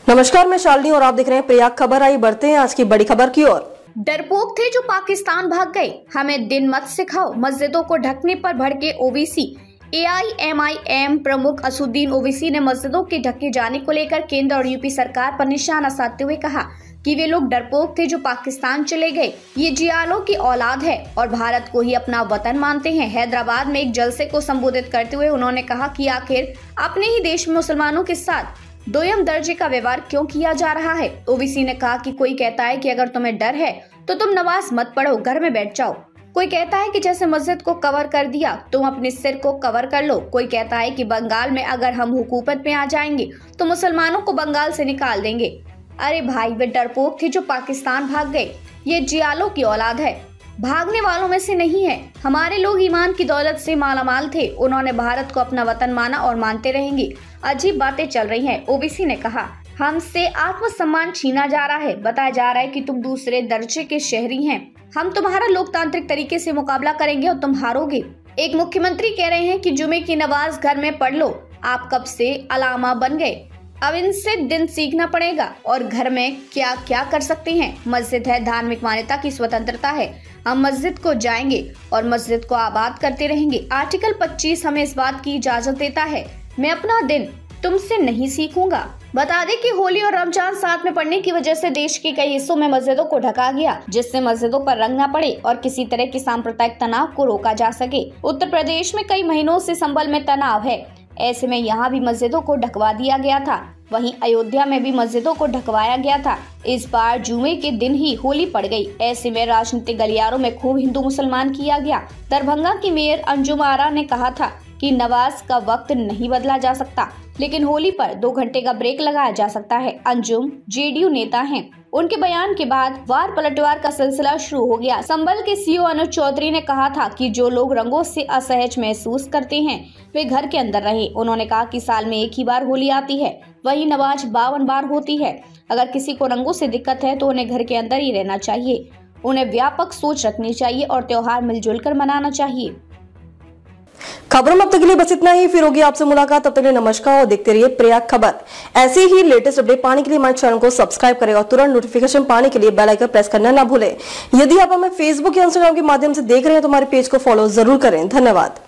नमस्कार, मैं शालिनी और आप देख रहे हैं प्रयाग खबर। आई बढ़ते हैं आज की बड़ी खबर की ओर। डरपोक थे जो पाकिस्तान भाग गए, हमें दिन मत सिखाओ। मस्जिदों को ढकने पर भड़के ओवैसी। AIMIM प्रमुख असुद्दीन ओवैसी ने मस्जिदों के ढके जाने को लेकर केंद्र और यूपी सरकार पर निशाना साधते हुए कहा कि वे लोग डरपोक थे जो पाकिस्तान चले गए। ये जियालों की औलाद है और भारत को ही अपना वतन मानते हैं। हैदराबाद में एक जलसे को संबोधित करते हुए उन्होंने कहा कि आखिर अपने ही देश में मुसलमानों के साथ दोयम दर्जे का व्यवहार क्यों किया जा रहा है। ओवैसी ने कहा कि कोई कहता है कि अगर तुम्हें डर है तो तुम नमाज मत पढ़ो, घर में बैठ जाओ। कोई कहता है कि जैसे मस्जिद को कवर कर दिया तुम अपने सिर को कवर कर लो। कोई कहता है कि बंगाल में अगर हम हुकूमत में आ जाएंगे तो मुसलमानों को बंगाल से निकाल देंगे। अरे भाई, वे डरपोक थे जो पाकिस्तान भाग गए। ये जियालों की औलाद है, भागने वालों में से नहीं है। हमारे लोग ईमान की दौलत से मालामाल थे। उन्होंने भारत को अपना वतन माना और मानते रहेंगे। अजीब बातें चल रही हैं। ओवैसी ने कहा, हमसे आत्मसम्मान छीना जा रहा है। बताया जा रहा है कि तुम दूसरे दर्जे के शहरी हैं। हम तुम्हारा लोकतांत्रिक तरीके से मुकाबला करेंगे और तुम हारोगे। एक मुख्यमंत्री कह रहे हैं कि जुमे की नमाज घर में पढ़ लो। आप कब से अलामा बन गए? अब इनसे दिन सीखना पड़ेगा और घर में क्या क्या कर सकते हैं। मस्जिद है, धार्मिक मान्यता की स्वतंत्रता है। हम मस्जिद को जाएंगे और मस्जिद को आबाद करते रहेंगे। आर्टिकल 25 हमें इस बात की इजाजत देता है। मैं अपना दिन तुमसे नहीं सीखूंगा। बता दें कि होली और रमजान साथ में पड़ने की वजह से देश के कई हिस्सों में मस्जिदों को ढका गया, जिससे मस्जिदों पर रंग न पड़े और किसी तरह के सांप्रदायिक तनाव को रोका जा सके। उत्तर प्रदेश में कई महीनों से संभल में तनाव है, ऐसे में यहाँ भी मस्जिदों को ढकवा दिया गया था। वहीं अयोध्या में भी मस्जिदों को ढकवाया गया था। इस बार जुमे के दिन ही होली पड़ गई। ऐसे में राजनीतिक गलियारों में खूब हिंदू मुसलमान किया गया। दरभंगा की मेयर अंजुम आरा ने कहा था कि नमाज का वक्त नहीं बदला जा सकता, लेकिन होली पर 2 घंटे का ब्रेक लगाया जा सकता है। अंजुम JDU नेता हैं। उनके बयान के बाद वार पलटवार का सिलसिला शुरू हो गया। संभल के CO अनुज चौधरी ने कहा था कि जो लोग रंगों से असहज महसूस करते हैं वे घर के अंदर रहे। उन्होंने कहा कि साल में एक ही बार होली आती है, वही नमाज 52 बार होती है। अगर किसी को रंगों से दिक्कत है तो उन्हें घर के अंदर ही रहना चाहिए। उन्हें व्यापक सोच रखनी चाहिए और त्योहार मिलजुल कर मनाना चाहिए। खबरों में अब तक के लिए बस इतना ही। फिर होगी आपसे मुलाकात, तब तक के लिए नमस्कार और देखते रहिए प्रयाग खबर। ऐसे ही लेटेस्ट अपडेट पाने के लिए हमारे चैनल को सब्सक्राइब करें और तुरंत नोटिफिकेशन पाने के लिए बेल आइकन प्रेस करना ना भूलें। यदि आप हमें फेसबुक या इंस्टाग्राम के माध्यम से देख रहे हैं तो हमारे पेज को फॉलो जरूर करें। धन्यवाद।